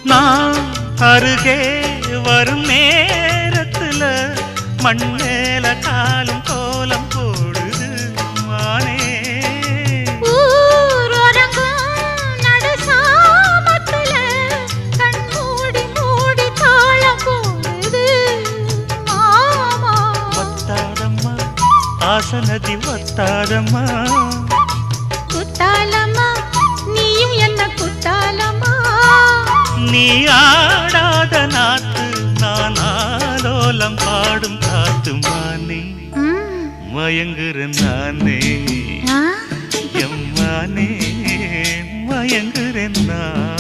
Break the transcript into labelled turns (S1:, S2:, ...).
S1: நான் அருகே வரும் நேரத்துல மண்ணேல காலும் கோலம் போடுது மானே ஆசனதி வத்தாதம்மா
S2: குத்தாலம்மா நீயும் என்ன குத்தாலம்மா
S1: நீ ஆடாத நாத்து நான் ஆலோலம் பாடும் காத்து மானே மயங்குறேன் நானே எம்மானே மயங்குறேன் நான்